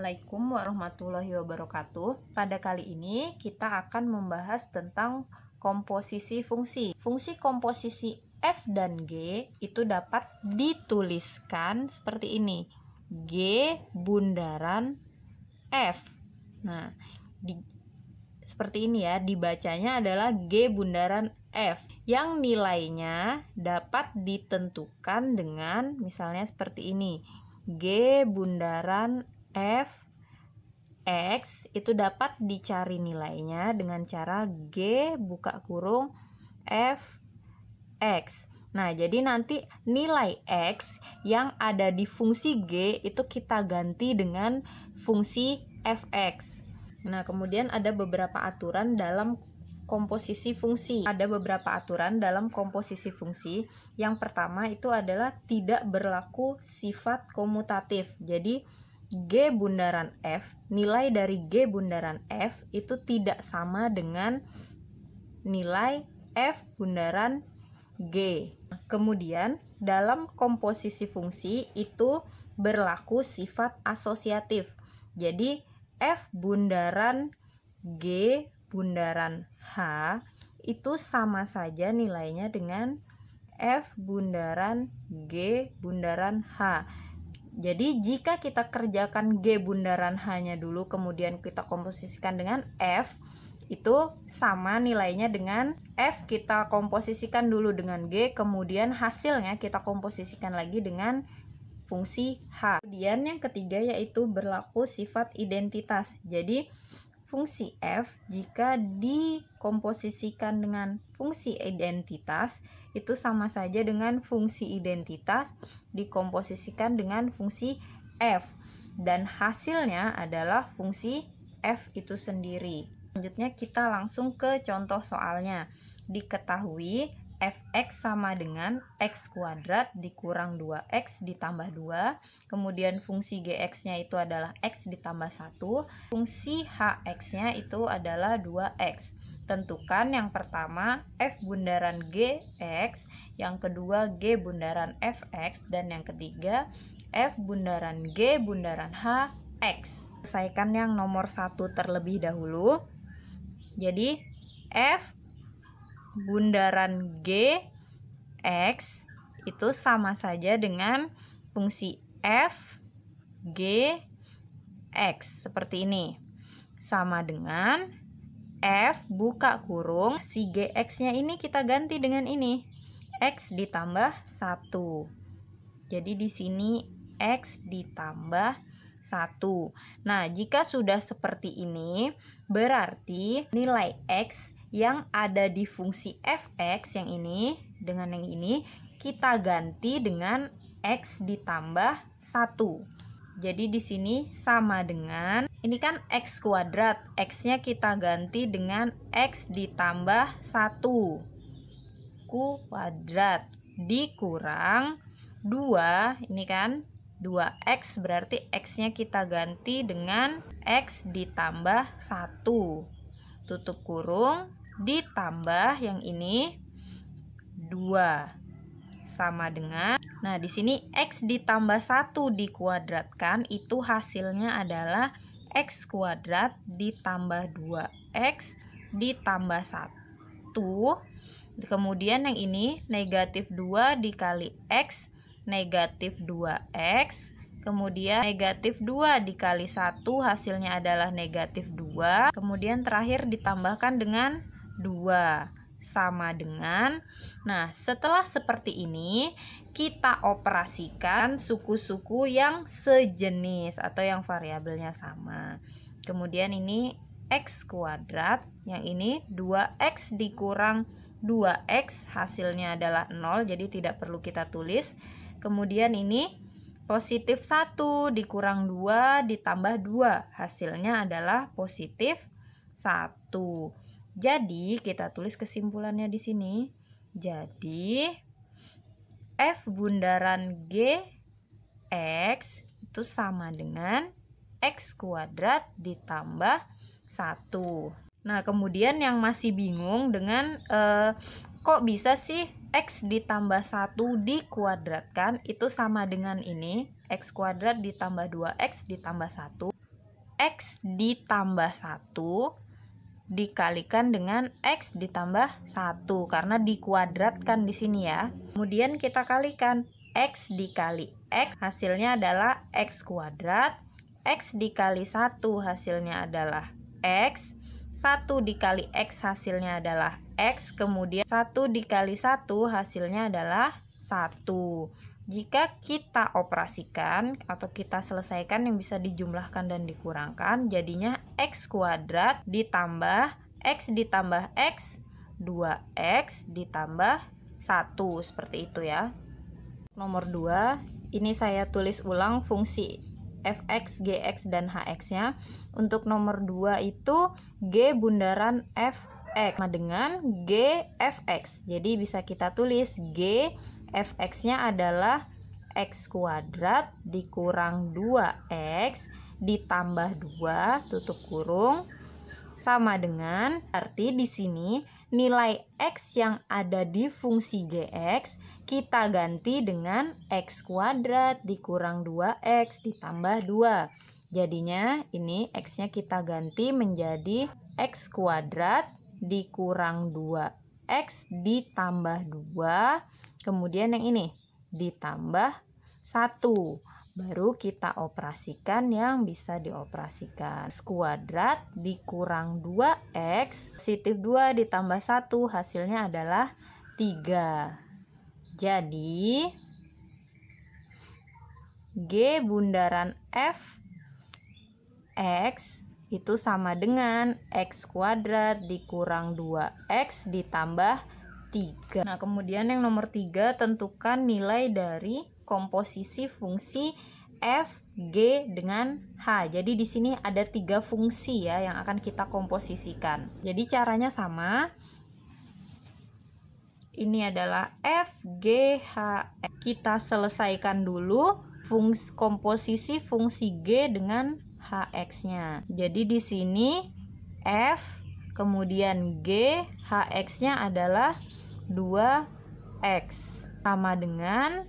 Assalamualaikum warahmatullahi wabarakatuh. Pada kali ini kita akan membahas tentang komposisi fungsi. Fungsi komposisi f dan g itu dapat dituliskan seperti ini. G bundaran f. Nah, seperti ini ya, dibacanya adalah G bundaran f yang nilainya dapat ditentukan dengan misalnya seperti ini. G bundaran f x itu dapat dicari nilainya dengan cara G buka kurung f x. Nah, jadi nanti nilai x yang ada di fungsi G itu kita ganti dengan fungsi fx. Nah, kemudian ada beberapa aturan dalam komposisi fungsi. Ada beberapa aturan dalam komposisi fungsi. Yang pertama itu adalah tidak berlaku sifat komutatif. Jadi G bundaran f, nilai dari G bundaran f itu tidak sama dengan nilai f bundaran G. Kemudian dalam komposisi fungsi itu berlaku sifat asosiatif. Jadi f bundaran G bundaran H itu sama saja nilainya dengan f bundaran G bundaran H. Jadi jika kita kerjakan G bundaran H-nya dulu kemudian kita komposisikan dengan f, itu sama nilainya dengan f kita komposisikan dulu dengan G, kemudian hasilnya kita komposisikan lagi dengan fungsi H. Kemudian yang ketiga yaitu berlaku sifat identitas. Jadi fungsi f jika dikomposisikan dengan fungsi identitas itu sama saja dengan fungsi identitas dikomposisikan dengan fungsi f dan hasilnya adalah fungsi f itu sendiri. Selanjutnya kita langsung ke contoh soalnya. Diketahui fx sama dengan x kuadrat dikurang 2x ditambah 2. Kemudian fungsi gx-nya itu adalah x ditambah 1. Fungsi hx-nya itu adalah 2x. Tentukan yang pertama f bundaran gx, yang kedua g bundaran fx, dan yang ketiga f bundaran g bundaran hx. Selesaikan yang nomor 1 terlebih dahulu. Jadi f bundaran G X itu sama saja dengan fungsi f G X seperti ini, sama dengan f buka kurung si Gx nya ini kita ganti dengan ini X ditambah 1. Jadi di sini X ditambah 1. Nah, jika sudah seperti ini berarti nilai X yang ada di fungsi fx yang ini dengan yang ini kita ganti dengan x ditambah 1. Jadi di sini sama dengan ini kan x kuadrat, x-nya kita ganti dengan x ditambah 1 kuadrat dikurang 2, ini kan 2x berarti x-nya kita ganti dengan x ditambah 1. Tutup kurung ditambah yang ini 2 sama dengan, nah di sini x ditambah 1 dikuadratkan itu hasilnya adalah x kuadrat ditambah 2x ditambah 1. Kemudian yang ini negatif 2 dikali x negatif 2x. Kemudian negatif 2 dikali 1 hasilnya adalah negatif 2. Kemudian terakhir ditambahkan dengan 2 sama dengan, nah setelah seperti ini kita operasikan suku-suku yang sejenis atau yang variabelnya sama. Kemudian ini x kuadrat, yang ini 2x dikurang 2x hasilnya adalah 0, jadi tidak perlu kita tulis. Kemudian ini positif 1 dikurang 2 ditambah 2 hasilnya adalah positif 1. Jadi kita tulis kesimpulannya di sini. Jadi f bundaran g x itu sama dengan x kuadrat ditambah 1. Nah, kemudian yang masih bingung dengan kok bisa sih x ditambah 1 dikuadratkan itu sama dengan ini x kuadrat ditambah 2x ditambah 1. X ditambah 1 dikalikan dengan X ditambah 1 karena dikuadratkan di sini ya. Kemudian kita kalikan X dikali X hasilnya adalah X kuadrat. X dikali 1 hasilnya adalah X. 1 dikali X hasilnya adalah X. Kemudian 1 dikali 1 hasilnya adalah 1. Jika kita operasikan atau kita selesaikan yang bisa dijumlahkan dan dikurangkan, jadinya X kuadrat ditambah X ditambah X 2X ditambah 1 seperti itu ya. Nomor 2, ini saya tulis ulang fungsi fx, gx, dan hx nya. Untuk nomor 2 itu g bundaran fx sama dengan g fx. Jadi bisa kita tulis g fx-nya adalah x kuadrat dikurang 2x ditambah 2 tutup kurung sama dengan, arti di sini nilai x yang ada di fungsi gx kita ganti dengan x kuadrat dikurang 2x ditambah 2. Jadinya ini x-nya kita ganti menjadi x kuadrat dikurang 2x ditambah 2. Kemudian yang ini ditambah 1. Baru kita operasikan yang bisa dioperasikan. X kuadrat dikurang 2x, positif 2 ditambah 1 hasilnya adalah 3. Jadi G bundaran fx itu sama dengan x kuadrat dikurang 2x ditambah 3. Nah, kemudian yang nomor 3, tentukan nilai dari komposisi fungsi f, g dengan h. Jadi di sini ada 3 fungsi ya yang akan kita komposisikan. Jadi caranya sama. Ini adalah f, g, h. Kita selesaikan dulu komposisi fungsi g dengan hx-nya. Jadi di sini f kemudian g, hx-nya adalah 2x sama dengan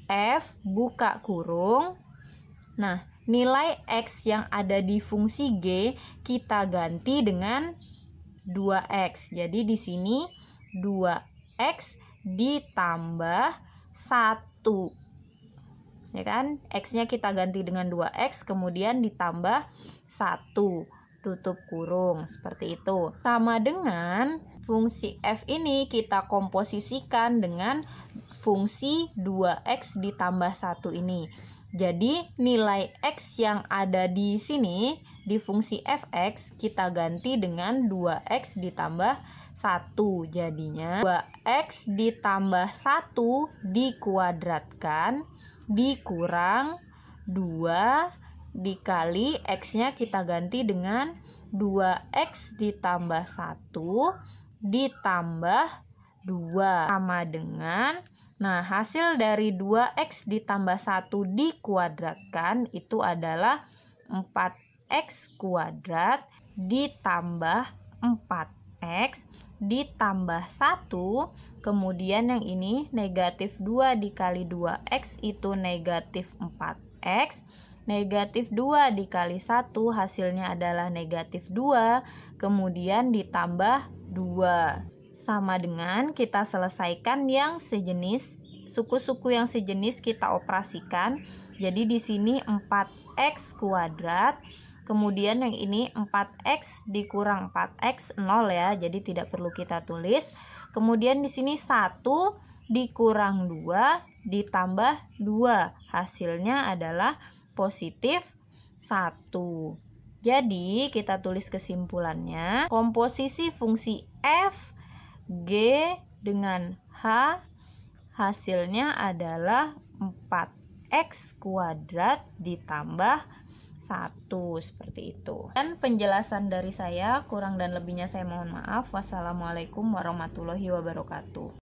f buka kurung. Nah, nilai x yang ada di fungsi g kita ganti dengan 2x. Jadi di sini 2x ditambah 1. Ya kan? X-nya kita ganti dengan 2x kemudian ditambah 1 tutup kurung seperti itu. Sama dengan fungsi f ini kita komposisikan dengan fungsi 2x ditambah 1 ini. Jadi nilai x yang ada di sini di fungsi fx kita ganti dengan 2x ditambah 1. Jadinya 2x ditambah 1 dikuadratkan dikurang 2 dikali x-nya kita ganti dengan 2x ditambah 1 ditambah 2 sama dengan, nah hasil dari 2x ditambah 1 dikuadratkan itu adalah 4x kuadrat ditambah 4x ditambah 1. Kemudian yang ini negatif 2 dikali 2x itu negatif 4x. Negatif 2 dikali 1 hasilnya adalah negatif 2. Kemudian ditambah 2. Sama dengan kita selesaikan yang sejenis. Suku-suku yang sejenis kita operasikan. Jadi di sini 4x kuadrat. Kemudian yang ini 4x dikurang 4x 0 ya. Jadi tidak perlu kita tulis. Kemudian di sini 1 dikurang 2 ditambah 2. Hasilnya adalah positif 1. Jadi kita tulis kesimpulannya. Komposisi fungsi f, g dengan h hasilnya adalah 4x kuadrat ditambah 1 seperti itu. Dan penjelasan dari saya kurang dan lebihnya saya mohon maaf. Wassalamualaikum warahmatullahi wabarakatuh.